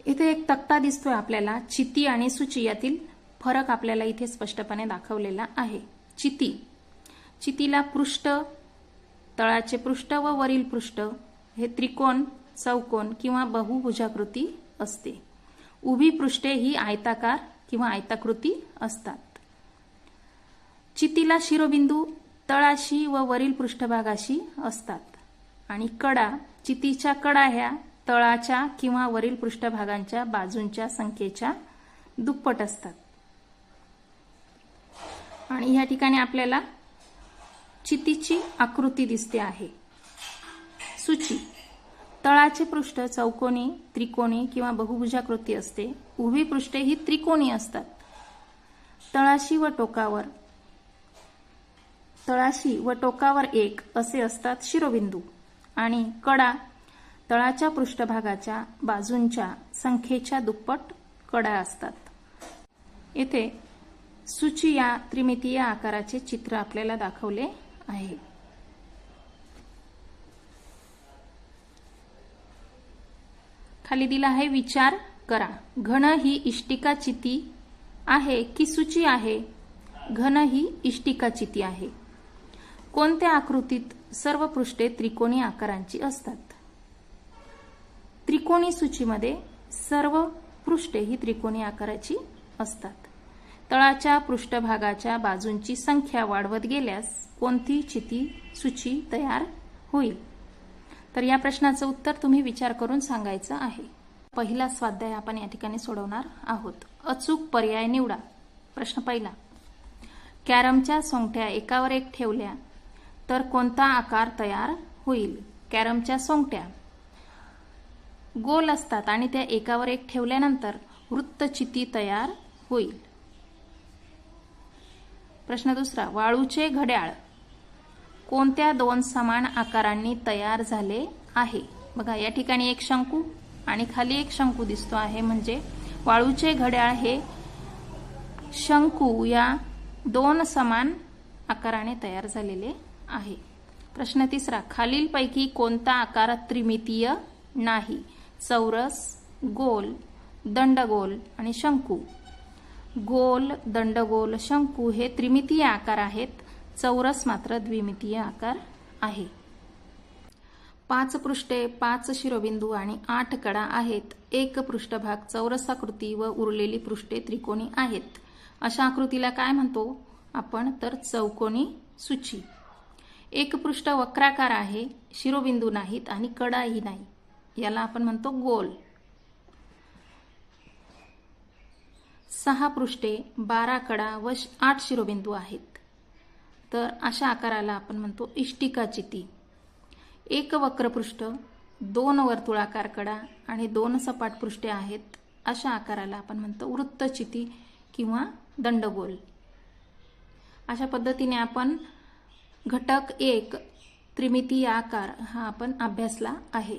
इथे एक तक्ता दिसतोय आपल्याला. चिती आणि सूची यातील फरक आपल्याला इथे स्पष्टपणे दाखवलेला आहे. चितीला पृष्ठ, तळाचे पृष्ठ व वरील पृष्ठ हे त्रिकोण, चौकोन किंवा बहुभुजाकृती असते. उभी पृष्ठे ही आयताकार किंवा आयताकृती असतात. चितीला शिरोबिंदू तळाशी व वरील पृष्ठभागाशी असतात आणि कडा, चितीच्या कडा ह्या तळाच्या किंवा वरील पृष्ठभागांच्या बाजूंच्या संख्येच्या दुप्पट असतात. आणि या ठिकाणी आपल्याला चितीची आकृती दिसते आहे. सूची, तळाचे पृष्ठ चौकोनी, त्रिकोणी किंवा बहुभुजाकृती असते. उभी पृष्ठे ही त्रिकोणी असतात. तळाशी व टोकावर एक असे असतात शिरोबिंदू आणि कडा तळाच्या पृष्ठभागाच्या बाजूंच्या संख्येच्या दुप्पट कडा असतात. येथे सूची या त्रिमितीय आकाराचे चित्र आपल्याला दाखवले आहे. खाली दिला आहे विचार करा. घन ही इष्टिका चिती आहे की सूची आहे? घन ही इष्टिका चिती आहे. कोणत्या आकृतीत सर्व पृष्ठे त्रिकोणी आकारांची असतात? त्रिकोणी सूचीमध्ये सर्व पृष्ठे ही त्रिकोणी आकाराची असतात. तळाच्या पृष्ठभागाच्या बाजूंची संख्या वाढवत गेल्यास कोणती सूची तयार होईल? तर या प्रश्नाचं उत्तर तुम्ही विचार करून सांगायचं आहे. पहिला स्वाध्याय आपण या ठिकाणी सोडवणार आहोत. अचूक पर्याय निवडा. प्रश्न पहिला, कॅरमच्या सोंगट्या एकावर एक ठेवल्या तर कोणता आकार तयार होईल? कॅरमच्या सोंगट्या गोल असतात आणि त्या एकावर एक ठेवल्यानंतर वृत्तचिती तयार होईल. प्रश्न दुसरा, वाळूचे घड्याळ कोणत्या दोन समान आकारांनी तयार झाले आहे? बघा, या ठिकाणी एक शंकू आणि खाली एक शंकू दिसतो आहे, म्हणजे वाळूचे घड्याळ हे शंकू या दोन समान आकाराने तयार झालेले आहे. प्रश्न तिसरा, खालीलपैकी कोणता आकार त्रिमितीय नाही? चौरस, गोल, दंडगोल आणि शंकू. गोल, दंडगोल, शंकू हे त्रिमितीय आकार आहेत. चौरस मात्र द्विमितीय आकार आहे. 5 पृष्ठे, 5 शिरोबिंदू आणि 8 कडा आहेत. एक पृष्ठभाग चौरसाकृती व उरलेली पृष्ठे त्रिकोणी आहेत. अशा आकृतीला काय म्हणतो आपण? तर चौकोनी सूची. एक पृष्ठ वक्राकार आहे, शिरोबिंदू नाहीत आणि कडाही नाही, याला आपण म्हणतो गोल. 6 पृष्ठे, 12 कडा व 8 शिरोबिंदू आहेत, तर अशा आकाराला आपण म्हणतो इष्टिका चिती. एक वक्रपृष्ठ, 2 वर्तुळाकार कडा आणि 2 सपाट पृष्ठे आहेत, अशा आकाराला आपण म्हणतो वृत्तचिती किंवा दंडगोल. अशा पद्धतीने आपण घटक 1 त्रिमितीय आकार हा आपण अभ्यासला आहे.